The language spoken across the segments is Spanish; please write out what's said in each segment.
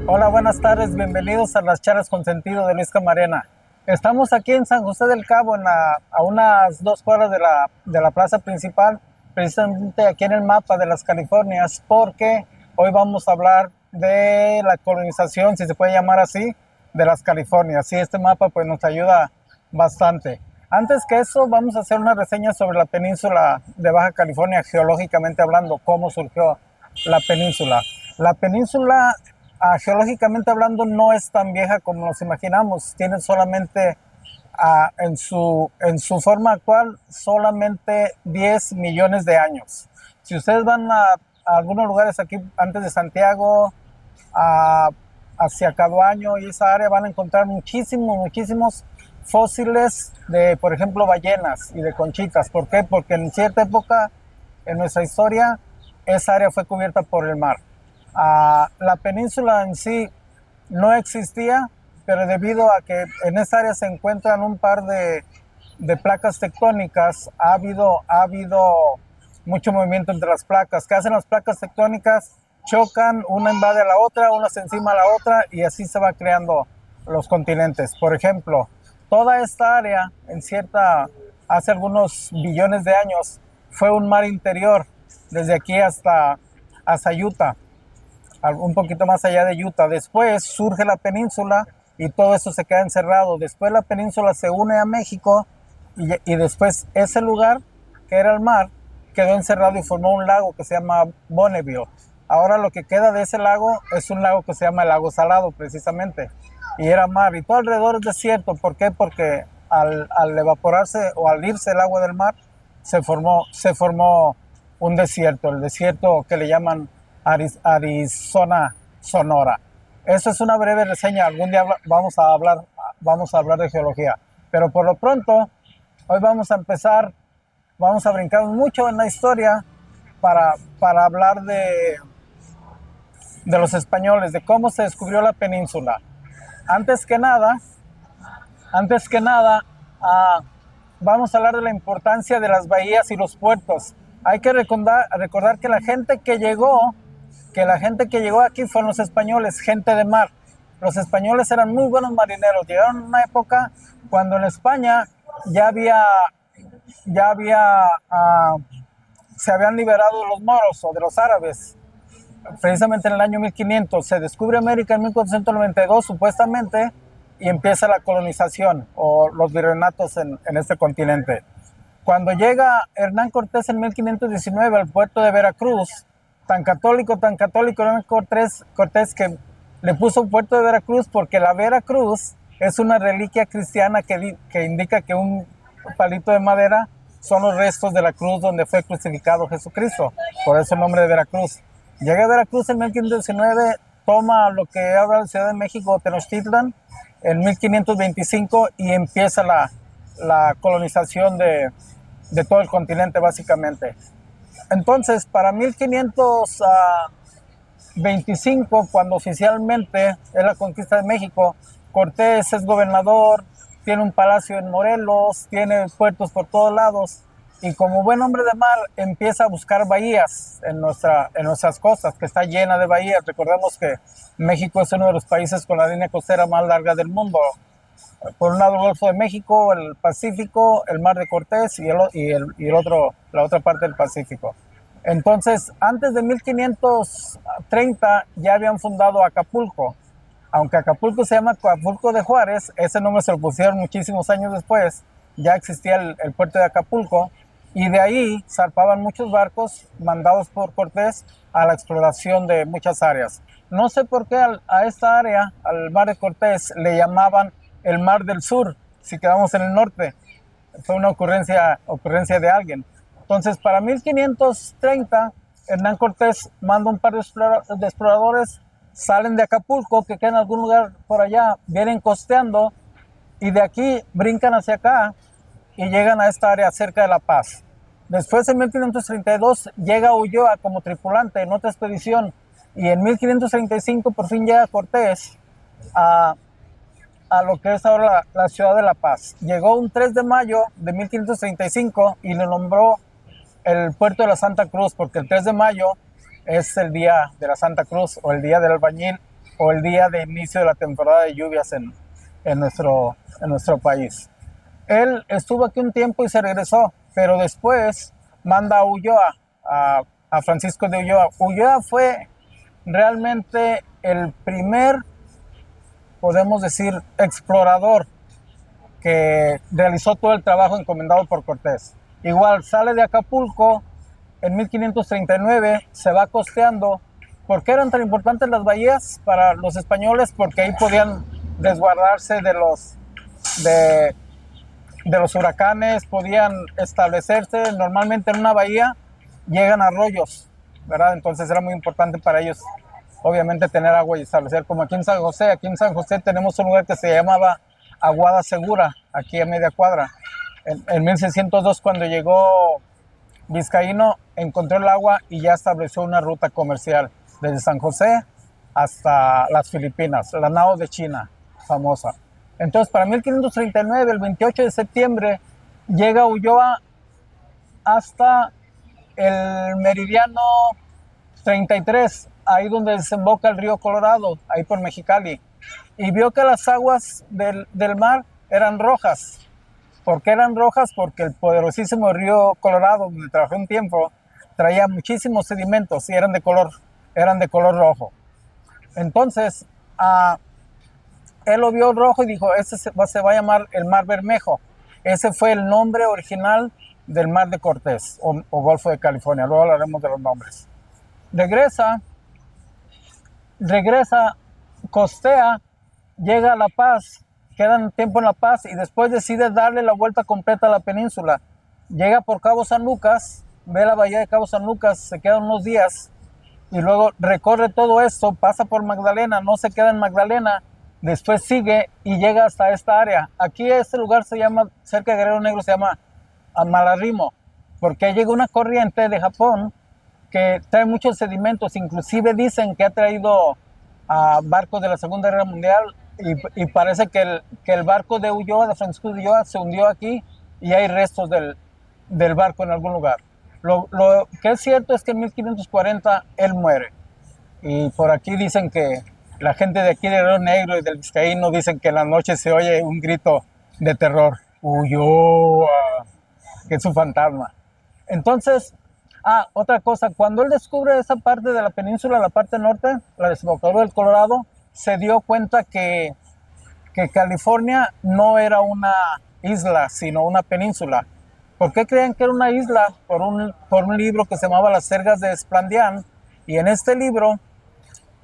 Hola, buenas tardes, bienvenidos a las charlas con sentido de Luis Camarena. Estamos aquí en San José del Cabo, a unas 2 cuadras de la plaza principal, precisamente aquí en el mapa de las Californias, porque hoy vamos a hablar de la colonización, si se puede llamar así, de las Californias. Y este mapa pues nos ayuda bastante. Antes que eso, vamos a hacer una reseña sobre la península de Baja California, geológicamente hablando, cómo surgió la península. La península, geológicamente hablando, no es tan vieja como nos imaginamos. Tiene solamente, en su forma actual, solamente 10 millones de años. Si ustedes van a algunos lugares aquí antes de Santiago, a, hacia Caduaño y esa área, van a encontrar muchísimos fósiles de, por ejemplo, ballenas y de conchitas. ¿Por qué? Porque en cierta época en nuestra historia esa área fue cubierta por el mar. La península en sí no existía, pero debido a que en esta área se encuentran un par de placas tectónicas, ha habido mucho movimiento entre las placas. ¿Qué hacen las placas tectónicas? Chocan, una invade a la otra, una se encima a la otra y así se va creando los continentes. Por ejemplo, toda esta área, hace algunos billones de años, fue un mar interior, desde aquí hasta Utah, un poquito más allá de Utah. Después surge la península y todo eso se queda encerrado. Después la península se une a México y después ese lugar, que era el mar, quedó encerrado y formó un lago que se llama Bonneville. Ahora lo que queda de ese lago es un lago que se llama el lago Salado, precisamente. Y era mar, y todo alrededor es desierto. ¿Por qué? Porque al evaporarse o al irse el agua del mar, se formó un desierto, el desierto que le llaman Arizona Sonora. Eso es una breve reseña. Algún día vamos a hablar de geología. Pero por lo pronto, hoy vamos a brincar mucho en la historia para hablar de los españoles, de cómo se descubrió la península. Antes que nada, uh, vamos a hablar de la importancia de las bahías y los puertos. Hay que recordar que la gente que llegó aquí fueron los españoles, gente de mar. Los españoles eran muy buenos marineros. Llegaron en una época cuando en España ya había, ya había, se habían liberado los moros o de los árabes. Precisamente en el año 1500 se descubre América, en 1492 supuestamente, y empieza la colonización o los virreinatos en este continente. Cuando llega Hernán Cortés en 1519 al puerto de Veracruz, tan católico Hernán Cortés, que le puso un puerto de Veracruz porque la Veracruz es una reliquia cristiana que indica que un palito de madera son los restos de la cruz donde fue crucificado Jesucristo. Por eso el nombre de Veracruz. Llega a Veracruz en 1519, toma lo que ahora la Ciudad de México, Tenochtitlan, en 1525, y empieza la colonización de todo el continente, básicamente. Entonces, para 1525, cuando oficialmente es la conquista de México, Cortés es gobernador, tiene un palacio en Morelos, tiene puertos por todos lados, y como buen hombre de mar empieza a buscar bahías en nuestras costas, que está llena de bahías. Recordemos que México es uno de los países con la línea costera más larga del mundo. Por un lado el Golfo de México, el Pacífico, el Mar de Cortés la otra parte del Pacífico. Entonces, antes de 1530 ya habían fundado Acapulco. Aunque Acapulco se llama Acapulco de Juárez, ese nombre se lo pusieron muchísimos años después. Ya existía el puerto de Acapulco, y de ahí zarpaban muchos barcos mandados por Cortés a la exploración de muchas áreas. No sé por qué a esta área, al Mar de Cortés, le llamaban el Mar del Sur, si quedamos en el norte. Fue una ocurrencia de alguien. Entonces, para 1530, Hernán Cortés manda un par de exploradores, salen de Acapulco, que queda en algún lugar por allá, vienen costeando, y de aquí brincan hacia acá y llegan a esta área cerca de La Paz. Después, en 1532, llega Ulloa como tripulante en otra expedición, y en 1535 por fin llega Cortés a lo que es ahora la ciudad de La Paz. Llegó un 3 de mayo de 1535 y le nombró el puerto de la Santa Cruz, porque el 3 de mayo es el día de la Santa Cruz o el día del albañil, o el día de inicio de la temporada de lluvias en nuestro país. Él estuvo aquí un tiempo y se regresó, pero después manda a Ulloa, a Francisco de Ulloa. Ulloa fue realmente el primer, podemos decir, explorador que realizó todo el trabajo encomendado por Cortés. Igual sale de Acapulco en 1539, se va costeando. ¿Por qué eran tan importantes las bahías para los españoles? Porque ahí podían resguardarse de, de los huracanes, podían establecerse. Normalmente en una bahía llegan arroyos, ¿verdad? Entonces era muy importante para ellos, obviamente, tener agua y establecer, como aquí en San José. Aquí en San José tenemos un lugar que se llamaba Aguada Segura, aquí a media cuadra. En 1602, cuando llegó Vizcaíno, encontró el agua y ya estableció una ruta comercial desde San José hasta las Filipinas, la nao de China, famosa. Entonces, para 1539, el 28 de septiembre, llega Ulloa hasta el meridiano 33, ahí donde desemboca el río Colorado, ahí por Mexicali, y vio que las aguas del mar eran rojas. ¿Por qué eran rojas? Porque el poderosísimo río Colorado, donde trabajé un tiempo, traía muchísimos sedimentos y eran de color rojo. Entonces, él lo vio rojo y dijo, ese se va a llamar el Mar Bermejo. Ese fue el nombre original del Mar de Cortés o Golfo de California. Luego hablaremos de los nombres. Regresa, costea, llega a La Paz, queda un tiempo en La Paz y después decide darle la vuelta completa a la península. Llega por Cabo San Lucas, ve la bahía de Cabo San Lucas, se queda unos días y luego recorre todo esto, pasa por Magdalena, no se queda en Magdalena, después sigue y llega hasta esta área. Aquí este lugar se llama, cerca de Guerrero Negro, se llama Malarimo, porque llega una corriente de Japón que trae muchos sedimentos, inclusive dicen que ha traído barcos de la Segunda Guerra Mundial y parece que el barco de Ulloa, de Francisco de Ulloa, se hundió aquí y hay restos del barco en algún lugar. Lo que es cierto es que en 1540 él muere y por aquí dicen que la gente de aquí de Río Negro y del Vizcaíno dicen que en la noche se oye un grito de terror, Ulloa, que es un fantasma. Entonces, otra cosa, cuando él descubre esa parte de la península, la parte norte, la desembocadura del Colorado, se dio cuenta que California no era una isla, sino una península. ¿Por qué creían que era una isla? Por un libro que se llamaba Las Sergas de Esplandián, y en este libro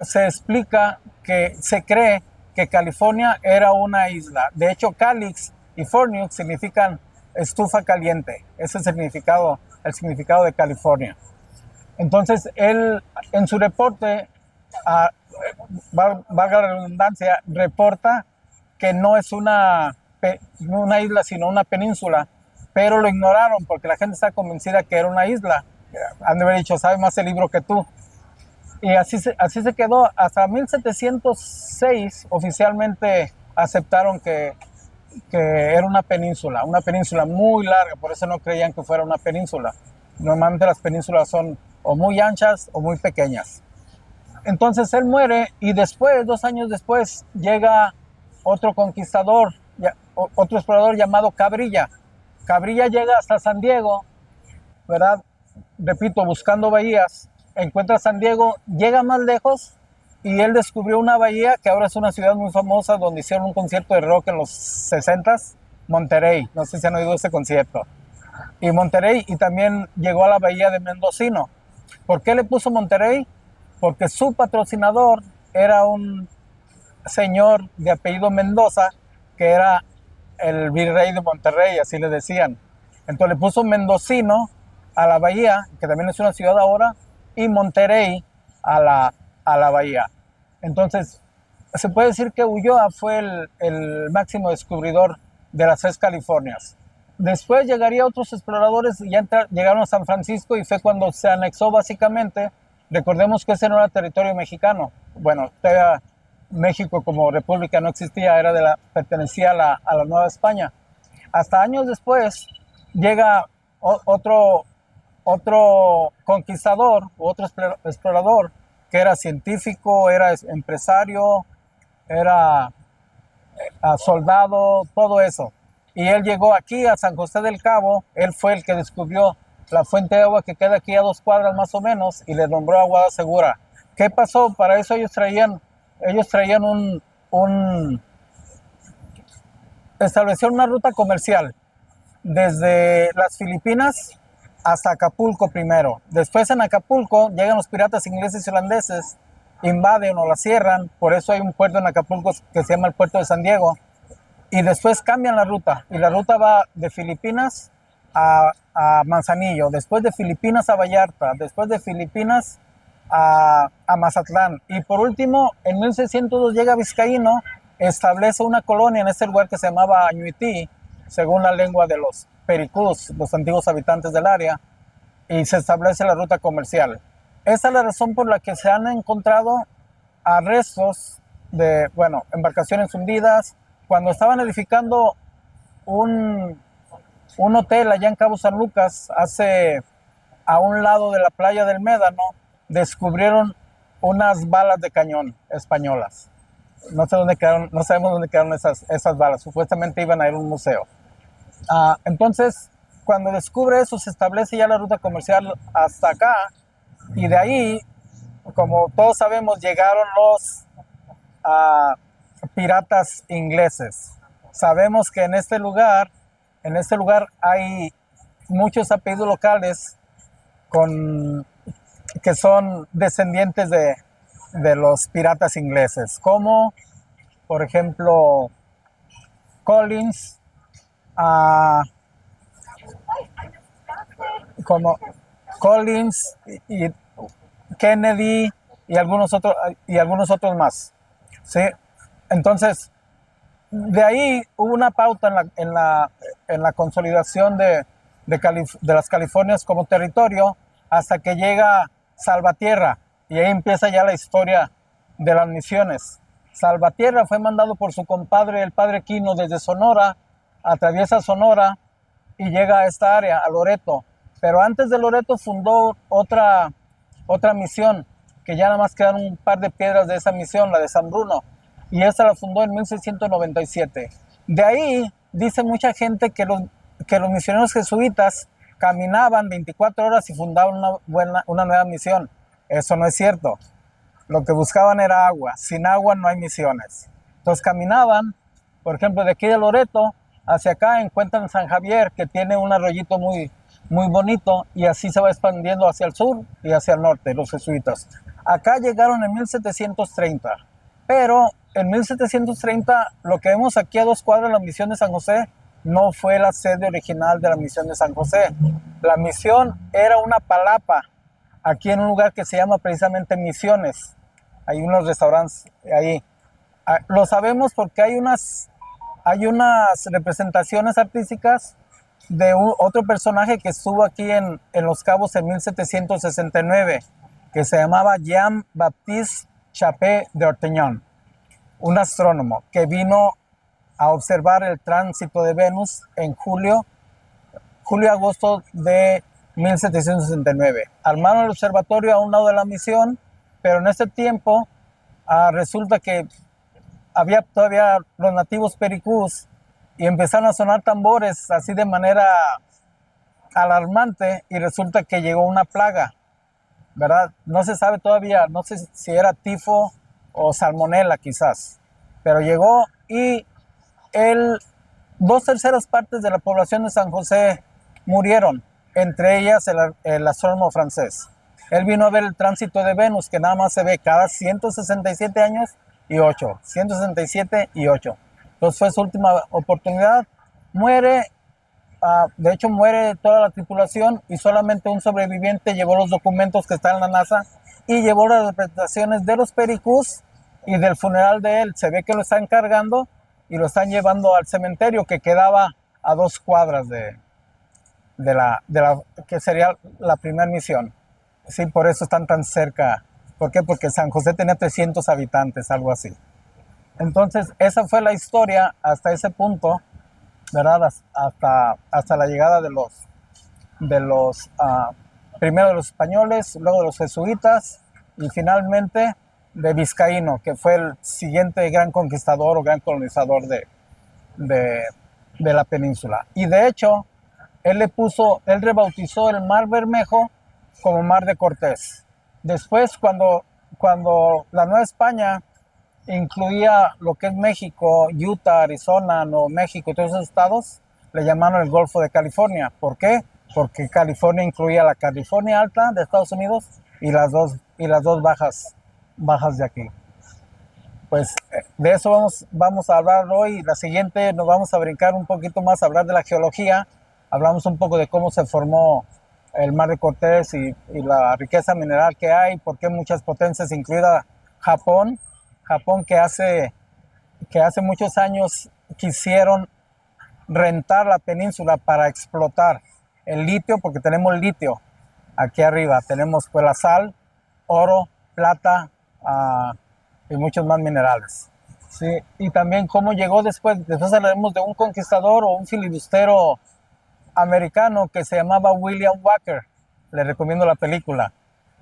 se explica que se cree que California era una isla. De hecho, Calix y Fornix significan estufa caliente. Ese es el significado de California. Entonces, él en su reporte, valga la redundancia, reporta que no es una isla, sino una península, pero lo ignoraron porque la gente está convencida que era una isla. Han de haber dicho, sabe más el libro que tú. Y así se quedó. Hasta 1706 oficialmente aceptaron que era una península muy larga, por eso no creían que fuera una península. Normalmente las penínsulas son o muy anchas o muy pequeñas. Entonces él muere y después, 2 años después, llega otro conquistador, otro explorador llamado Cabrilla. Cabrilla llega hasta San Diego, ¿verdad? Repito, buscando bahías, encuentra San Diego, llega más lejos y él descubrió una bahía que ahora es una ciudad muy famosa donde hicieron un concierto de rock en los 60s, Monterrey. No sé si han oído ese concierto. Y Monterrey, y también llegó a la bahía de Mendocino. ¿Por qué le puso Monterrey? Porque su patrocinador era un señor de apellido Mendoza, que era el virrey de Monterrey, así le decían. Entonces le puso Mendocino a la bahía, que también es una ciudad ahora, y Monterrey a la bahía. Entonces, se puede decir que Ulloa fue el máximo descubridor de las 3 Californias. Después llegaría otros exploradores y ya llegaron a San Francisco y fue cuando se anexó básicamente. Recordemos que ese no era territorio mexicano. Bueno, México como república no existía, pertenecía a la Nueva España. Hasta años después llega otro conquistador, otro explorador que era científico, era empresario, era soldado, todo eso. Y él llegó aquí a San José del Cabo, él fue el que descubrió la fuente de agua que queda aquí a 2 cuadras más o menos y le nombró Aguada Segura. ¿Qué pasó? Para eso ellos traían establecieron una ruta comercial desde las Filipinas hasta Acapulco primero. Después en Acapulco llegan los piratas ingleses y holandeses, invaden o la cierran, por eso hay un puerto en Acapulco que se llama el puerto de San Diego, y después cambian la ruta, y la ruta va de Filipinas a Manzanillo, después de Filipinas a Vallarta, después de Filipinas a Mazatlán, y por último en 1602 llega Vizcaíno, establece una colonia en este lugar que se llamaba Añuití, según la lengua de los pericús, los antiguos habitantes del área, y se establece la ruta comercial. Esa es la razón por la que se han encontrado restos de, bueno, embarcaciones hundidas. Cuando estaban edificando un hotel allá en Cabo San Lucas, a un lado de la playa del Médano, descubrieron unas balas de cañón españolas. No sé dónde quedaron, no sabemos dónde quedaron esas balas. Supuestamente iban a ir a un museo. Entonces, cuando descubre eso, se establece ya la ruta comercial hasta acá. Y de ahí, como todos sabemos, llegaron los piratas ingleses. Sabemos que en este lugar hay muchos apellidos locales que son descendientes de los piratas ingleses, como por ejemplo Collins, como Collins y Kennedy y algunos otros más, ¿sí? Entonces, de ahí hubo una pauta en la consolidación de las Californias como territorio hasta que llega Salvatierra, y ahí empieza ya la historia de las misiones. Salvatierra fue mandado por su compadre, el padre Quino, desde Sonora, atraviesa Sonora y llega a esta área, a Loreto. Pero antes de Loreto fundó otra misión, que ya nada más quedaron un par de piedras de esa misión, la de San Bruno, y esta la fundó en 1697. De ahí dice mucha gente que los misioneros jesuitas caminaban 24 horas y fundaban una nueva misión. Eso no es cierto. Lo que buscaban era agua. Sin agua no hay misiones. Entonces caminaban, por ejemplo, de aquí de Loreto hacia acá encuentran San Javier, que tiene un arroyito muy, muy bonito, y así se va expandiendo hacia el sur y hacia el norte, los jesuitas. Acá llegaron en 1730, pero en 1730 lo que vemos aquí a 2 cuadras, la misión de San José, no fue la sede original de la misión de San José. La misión era una palapa, aquí en un lugar que se llama precisamente Misiones. Hay unos restaurantes ahí. Lo sabemos porque hay unas representaciones artísticas de otro personaje que estuvo aquí en Los Cabos en 1769, que se llamaba Jean-Baptiste Chapet de Orteñón, un astrónomo que vino a observar el tránsito de Venus en julio-agosto de 1769. Armaron el observatorio a un lado de la misión, pero en ese tiempo resulta que había todavía los nativos pericús y empezaron a sonar tambores así de manera alarmante, y resulta que llegó una plaga, ¿verdad? No se sabe todavía, no sé si era tifo o salmonela quizás, pero llegó, y 2/3 partes de la población de San José murieron, entre ellas el astrónomo francés. Él vino a ver el tránsito de Venus, que nada más se ve cada 167 años y 8, 167 y 8. Entonces fue su última oportunidad. Muere, de hecho muere toda la tripulación, y solamente un sobreviviente llevó los documentos que están en la NASA y llevó las representaciones de los pericús y del funeral de él. Se ve que lo están cargando y lo están llevando al cementerio que quedaba a 2 cuadras de la que sería la primera misión. Sí, por eso están tan cerca. ¿Por qué? Porque San José tenía 300 habitantes, algo así. Entonces, esa fue la historia hasta ese punto, ¿verdad? Hasta la llegada de los primero de los españoles, luego de los jesuitas, y finalmente de Vizcaíno, que fue el siguiente gran conquistador o gran colonizador de, de la península. Y de hecho, él rebautizó el Mar Bermejo como Mar de Cortés. Después, cuando la Nueva España incluía lo que es México, Utah, Arizona, Nuevo México y todos esos estados, le llamaron el Golfo de California. ¿Por qué? Porque California incluía la California Alta de Estados Unidos y las dos bajas de aquí. Pues de eso vamos a hablar hoy. La siguiente nos vamos a brincar un poquito más a hablar de la geología. Hablamos un poco de cómo se formó el Mar de Cortés y la riqueza mineral que hay, por qué muchas potencias, incluida Japón, que hace muchos años quisieron rentar la península para explotar el litio, porque tenemos litio aquí arriba, tenemos pues la sal, oro, plata y muchos más minerales. Sí, y también cómo llegó después hablaremos de un conquistador o un filibustero americano que se llamaba William Walker. Le recomiendo la película.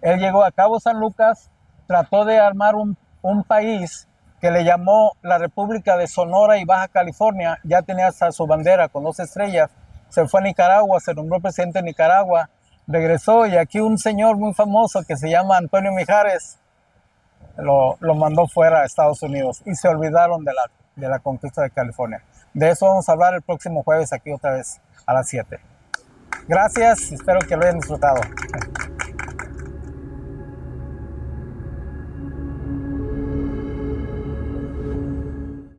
Él llegó a Cabo San Lucas, trató de armar un país que le llamó la República de Sonora y Baja California. Ya tenía hasta su bandera con 2 estrellas. Se fue a Nicaragua, se nombró presidente de Nicaragua, regresó y aquí un señor muy famoso que se llama Antonio Mijares lo mandó fuera a Estados Unidos y se olvidaron de la conquista de California. De eso vamos a hablar el próximo jueves aquí otra vez a las 7. Gracias, espero que lo hayan disfrutado.